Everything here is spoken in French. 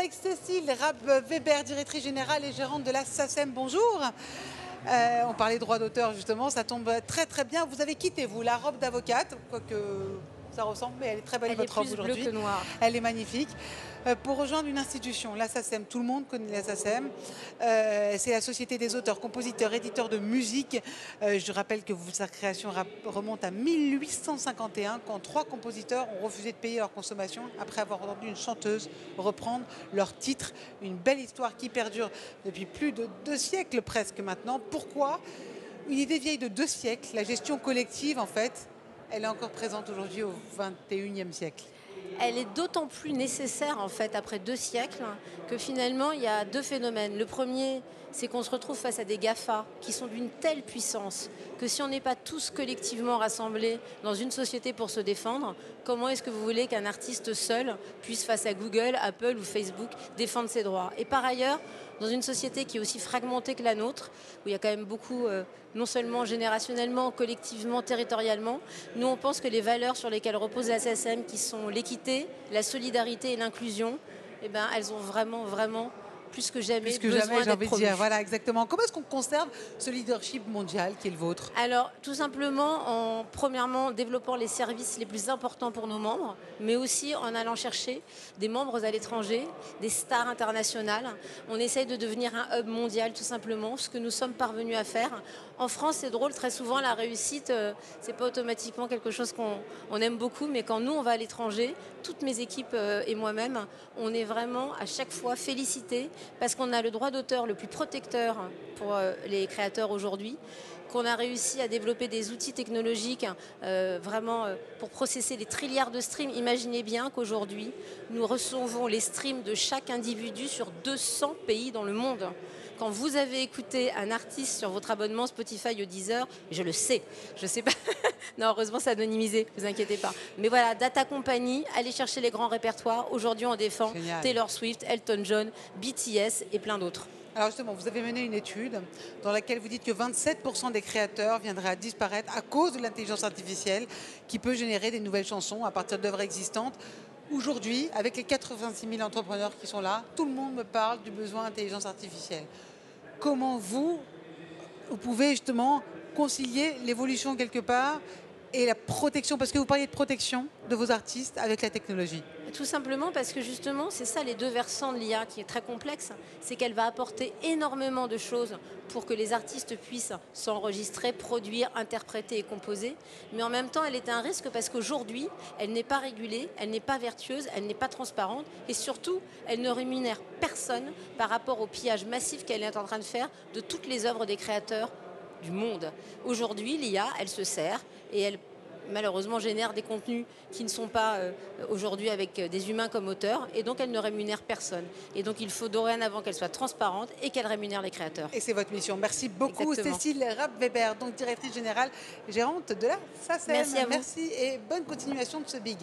avec Cécile Rapp-Weber, directrice générale et gérante de la SACEM. Bonjour. On parlait droit d'auteur justement, ça tombe très très bien. Vous avez quitté, vous, la robe d'avocate, quoique ça ressemble, mais elle est très belle Elle est votre robe plus bleue aujourd'hui. que noire. Elle est magnifique. Pour rejoindre une institution, la SACEM, tout le monde connaît la SACEM. C'est la Société des auteurs, compositeurs, éditeurs de musique. Je rappelle que sa création remonte à 1851, quand 3 compositeurs ont refusé de payer leur consommation après avoir entendu une chanteuse reprendre leur titre. Une belle histoire qui perdure depuis plus de 2 siècles presque maintenant. Pourquoi? Une idée vieille de 2 siècles, la gestion collective en fait, elle est encore présente aujourd'hui au XXIe siècle. Elle est d'autant plus nécessaire en fait après 2 siècles que finalement il y a 2 phénomènes. Le premier, c'est qu'on se retrouve face à des GAFA qui sont d'une telle puissance que si on n'est pas tous collectivement rassemblés dans une société pour se défendre, comment est-ce que vous voulez qu'un artiste seul puisse face à Google, Apple ou Facebook défendre ses droits? Et par ailleurs, dans une société qui est aussi fragmentée que la nôtre, où il y a quand même beaucoup, non seulement générationnellement, collectivement, territorialement, nous on pense que les valeurs sur lesquelles repose la SACEM, qui sont l'équité, la solidarité et l'inclusion, eh ben, elles ont vraiment plus que jamais besoin j'ai envie d'être de promues. dire, voilà, exactement. Comment est-ce qu'on conserve ce leadership mondial qui est le vôtre? Alors, tout simplement en, premièrement, développant les services les plus importants pour nos membres, mais aussi en allant chercher des membres à l'étranger, des stars internationales. On essaye de devenir un hub mondial, tout simplement, ce que nous sommes parvenus à faire. En France, c'est drôle, très souvent, la réussite, c'est pas automatiquement quelque chose qu'on aime beaucoup, mais quand nous, on va à l'étranger, toutes mes équipes et moi-même, on est vraiment à chaque fois félicités parce qu'on a le droit d'auteur le plus protecteur pour les créateurs aujourd'hui, qu'on a réussi à développer des outils technologiques pour processer des trilliards de streams. Imaginez bien qu'aujourd'hui, nous recevons les streams de chaque individu sur 200 pays dans le monde. Quand vous avez écouté un artiste sur votre abonnement Spotify ou Deezer, je le sais, je sais pas. Non, heureusement, c'est anonymisé, ne vous inquiétez pas. Mais voilà, Data Company, allez chercher les grands répertoires. Aujourd'hui, on défend Génial. Taylor Swift, Elton John, BTS et plein d'autres. Alors justement, vous avez mené une étude dans laquelle vous dites que 27% des créateurs viendraient à disparaître à cause de l'intelligence artificielle qui peut générer des nouvelles chansons à partir d'œuvres existantes. Aujourd'hui, avec les 86 000 entrepreneurs qui sont là, tout le monde me parle du besoin d'intelligence artificielle. Comment vous pouvez justement concilier l'évolution quelque part et la protection, parce que vous parliez de protection de vos artistes avec la technologie? Tout simplement parce que justement, c'est ça les 2 versants de l'IA qui est très complexe, c'est qu'elle va apporter énormément de choses pour que les artistes puissent s'enregistrer, produire, interpréter et composer. Mais en même temps, elle est un risque parce qu'aujourd'hui, elle n'est pas régulée, elle n'est pas vertueuse, elle n'est pas transparente et surtout, elle ne rémunère personne par rapport au pillage massif qu'elle est en train de faire de toutes les œuvres des créateurs du monde. Aujourd'hui, l'IA, elle se sert et elle malheureusement génère des contenus qui ne sont pas aujourd'hui avec des humains comme auteurs et donc elle ne rémunère personne. Et donc il faut dorénavant qu'elle soit transparente et qu'elle rémunère les créateurs. Et c'est votre mission. Merci beaucoup. Exactement. Cécile Rapp-Weber, donc directrice générale, gérante de la SACEM. Merci à vous. Merci et bonne continuation de ce big.